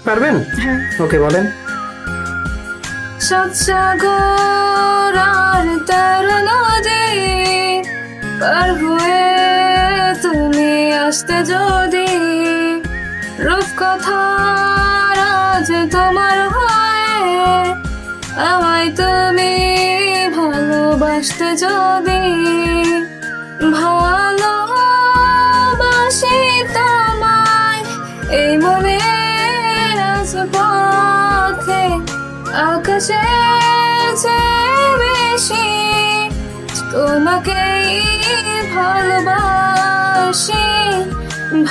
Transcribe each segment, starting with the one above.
পারবেন? হ্যাঁ। ওকে বলেন। সাত সাগর আর 13 নদী পার হয়ে তুমি আসতে যদি, রূপকথার আজ তোমার হয়ে আমায় তুমি ভালোবাসতে যদি, ভালোবাসি তোমায় এই মনের রাজপথে, আকাশের চেয়ে বেশি তোমাকেই ভালোবাসি,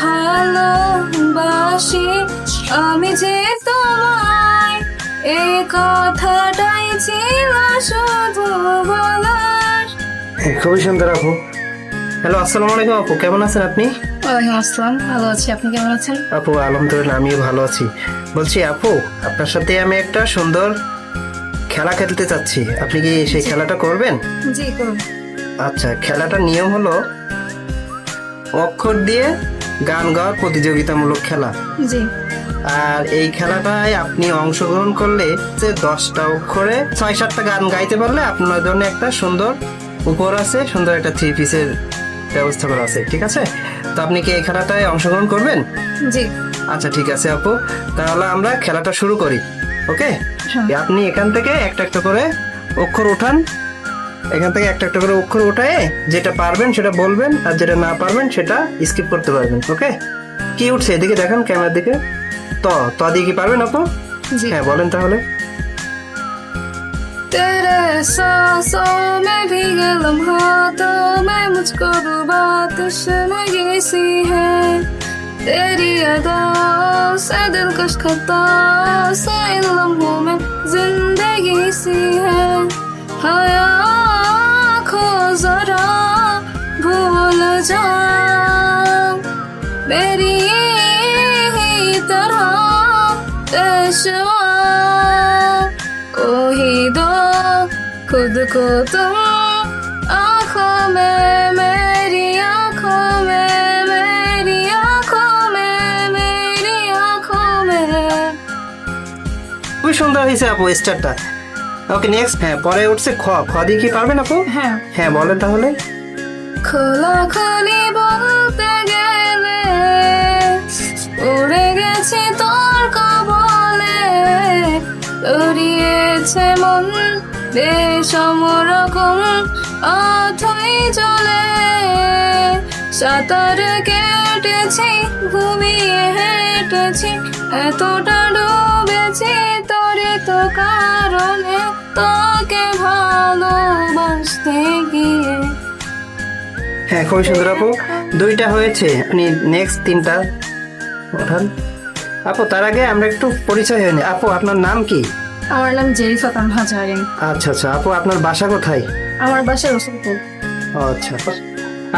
ভালোবাসি আমি যে তোমায়, এই কথাটাই ছিল শুধু বলার। খুবই সুন্দর আপু। হ্যালো, আসসালামু আলাইকুম আপু, কেমন আছেন আপনি? ওয়ালাইকুম আসসালাম, ভালো আছি, আপনি কেমন আছেন? আপু আলহামদুলিল্লাহ আমিও ভালো আছি। বলছি আপু, আপনার সাথে আমি একটা সুন্দর খেলা খেলতে চাচ্ছি, আপনি কি সেই খেলাটা করবেন? জি করুন। আচ্ছা, খেলাটার নিয়ম হলো অক্ষর দিয়ে গান গাওয়ার প্রতিযোগিতামূলক খেলা। জি। আর এই খেলাটায় আপনি অংশগ্রহণ করলে যে 10টা অক্ষরে 6-7টা গান গাইতে পারলে আপনার জন্য একটা সুন্দর উপহার আছে, সুন্দর একটা 3 পিসের ব্যবস্থা করা আছে, ঠিক আছে? তো আপনি কি এই খেলাটায় অংশগ্রহণ করবেন? জি। আচ্ছা ঠিক আছে আপু, তাহলে আমরা খেলাটা শুরু করি। ওকে, আপনি এখান থেকে একটা একটা করে অক্ষর ওঠান, এখান থেকে একটা একটা করে অক্ষর ওঠায় যেটা পারবেন সেটা বলবেন, আর যেটা না পারবেন সেটা স্কিপ করতে পারবেন। ওকে, কি উঠছে এদিকে দেখেন, ক্যামেরার দিকে। তো দিয়ে কি পারবেন আপু? জি। হ্যাঁ বলেন তাহলে। तेरे सांसों में भीगे लम्हातों में मुझको डूबा तशनगी सी है, तेरी अदाओं से दिलकश खताओं से इन लम्हों में जिंदगी सी है, हया खो जरा भूल जा मेरी ही तरह पेशवा, कोई दो खुद को तुम आँखों में, मेरी आँखों में, मेरी आँखों में, मेरी आँखों में। খুবই সুন্দর হয়েছে আপু স্টারটা। ওকে নেক্সট, হ্যাঁ পরে উঠছে খ। খ দিয়ে কি পারবেন আপু? হ্যাঁ। হ্যাঁ বলেন তাহলে। খোলা খোলি বলতে গেলে উড়ে গেছি তোর কবলে, লড়িয়েছে মন বেশ রকম অথই জলে, সাঁতার কেটেছি ঘুমিয়ে হেঁটেছি, এতটা ডুবেছি তোরে তো কারণে, তোকে ভালোবাসতে গিয়ে। হ্যাঁ খুবই সুন্দর আপু, 2টা হয়েছে। আপনি নেক্সট 3টা ওঠান। আপু তার আগে আমরা একটু পরিচয় হয়নি। আপু আপনার নাম কি? আমার নাম জেরিফা তানহা জারিন। আচ্ছা আচ্ছা, আপু আপনার বাসা কোথায়? আমার বাসা রসুলপুর। আচ্ছা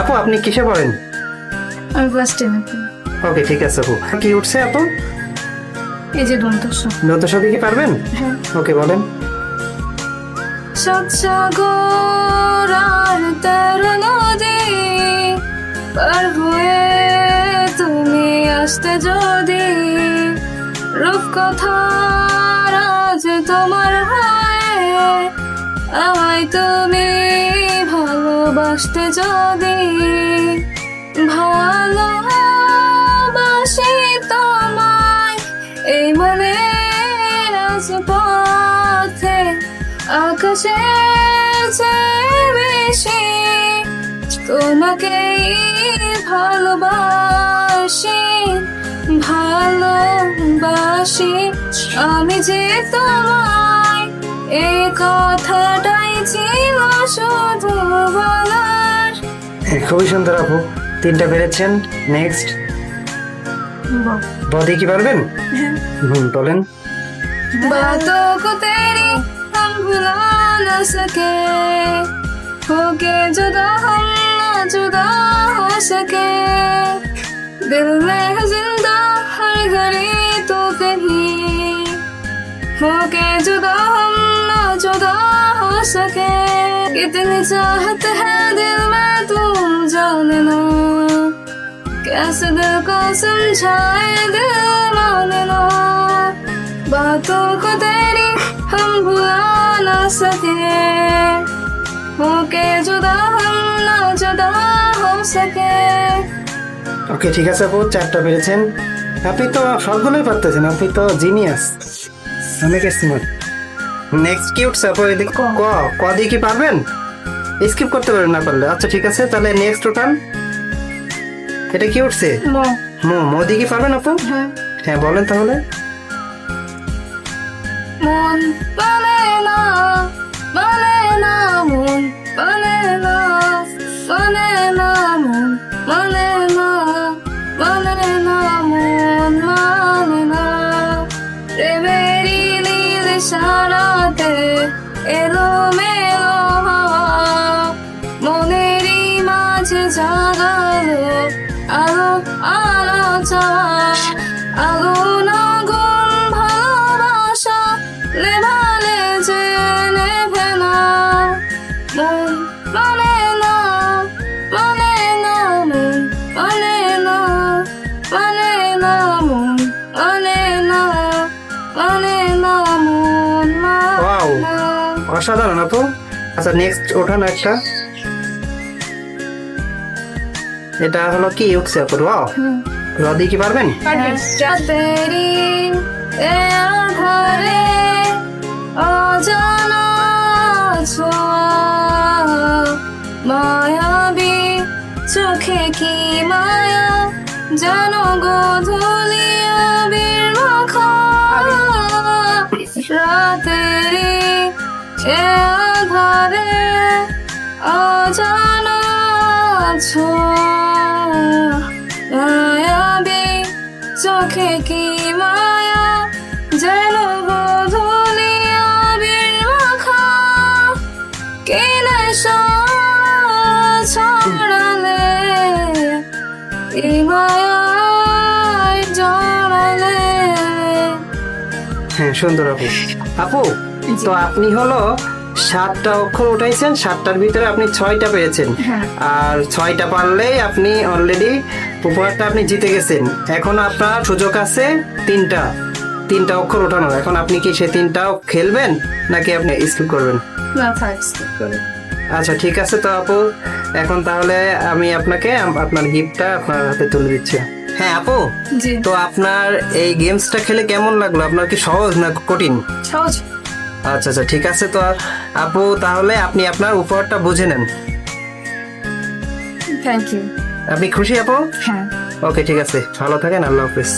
আপু আপনি কিসে পড়েন? আমি ক্লাস 10-এ পড়ি। ওকে ঠিক আছে আপু। কি উঠছে আপু? এই যে দন্তস্ব। দন্তস্ব দিয়ে কি পারবেন? হ্যাঁ। ওকে বলেন। সাত সাগর আর 13 নদী পার হয়ে তুমি আসতে যদি, রূপকথার আজ তোমার হয়ে আমায় তুমি ভালোবাসতে যদি, ভালোবাসি তোমায় এই মনের রাজপথে, আকাশের চেয়ে বেশি তোমাকেই ভালোবাসি, ভালোবাসি আমি যে তোমায়, এই কথাটাই ছিল শুধু বলার। খুবই সুন্দর আপু, 3টা পেরেছেন। নেক্সট বডি কি পারবেন? বলেন। बातों को तेरी हम भुला न सके, होके जुदा हम ना जुदा हो सके, दिल में है जिंदा हर घड़ी तो कहीं, होके जुदा हम ना जुदा हो सके, कितनी चाहत है दिल में तुम जाने ना, कैसे दिल को समझाए दिल माने ना, बातों को तेरी हम भुला ना सके होके जुदा हम ना जुदा हो सके। ওকে ঠিক আছে আপু, 4টা পেরেছেন। আপনি তো সবগুলোই পারতেছেন, আপনি তো জিনিয়াস, অনেক স্মার্ট। নেক্সট কি উঠছে আপু? এদিকে ক দিয়ে কি পারবেন? স্কিপ করতে পারবেন না পারলে। আচ্ছা ঠিক আছে, তাহলে নেক্সট উঠান। এটা কি উঠছে? মো দিয়ে কি পারবেন আপু? হ্যাঁ বলেন তাহলে। মন মানে না মানে না মন মানে না মানে না মন মানে না মানে না মন মানে না প্রেমেরই নীল সারাতে এলো মেলো হাওয়া মনেরই মাঝে জাগালো আলো আলো চাওয়া আগুন আগুন ভালোবাসা লেভালে যে নেভে না মন মানে না মানে না মন মানে না মানে না মন মানে না মানে না মন Wow! মানে না। অসাধারণ আপু। আচ্ছা নেক্সট ওঠান একটা। এটা হলো কি উঠছে আপু? র দিয়ে কি পারবেন? क्या तेरी ए आधारे अजाना ছোঁয়া মায়াবী চোখে কি মায়া জানো গোধূলি আবির মাখা রাতেরি এ আধারে অজানা ছোঁয়া মায়াবী চোখে কি মায়া যেন গোধূলি আবির মাখা কে নেশা ছড়ালে এই মায়ায় জড়ালে। হ্যাঁ সুন্দর আপু। আপু তো আপনি হলো 7টা অক্ষর উঠাইছেন, 7টার ভিতরে আপনি 6টা পেয়েছেন। আর 6টা পারলেই আপনি অলরেডি উপহারটা আপনি জিতে গেছেন। এখন আপনার সুযোগ আছে তিনটা অক্ষর ওঠানোর। এখন আপনি কি সেই 3টাও খেলবেন নাকি আপনি স্কিপ করবেন? না থাক করে আচ্ছা ঠিক আছে। তো আপু এখন তাহলে আমি আপনাকে আপনার গিফটটা আপনার হাতে তুলে দিচ্ছি। হ্যাঁ আপু, জি তো আপনার এই গেমসটা খেলে কেমন লাগলো? আপনার কি সহজ না কঠিন? সহজ। আচ্ছা আচ্ছা ঠিক আছে। তো আপু তাহলে আপনি আপনার উপহারটা বুঝে নেন। Thank you. আপনি খুশি আপু? হ্যাঁ ওকে ঠিক আছে, ভালো থাকেন, আল্লাহ হাফেজ।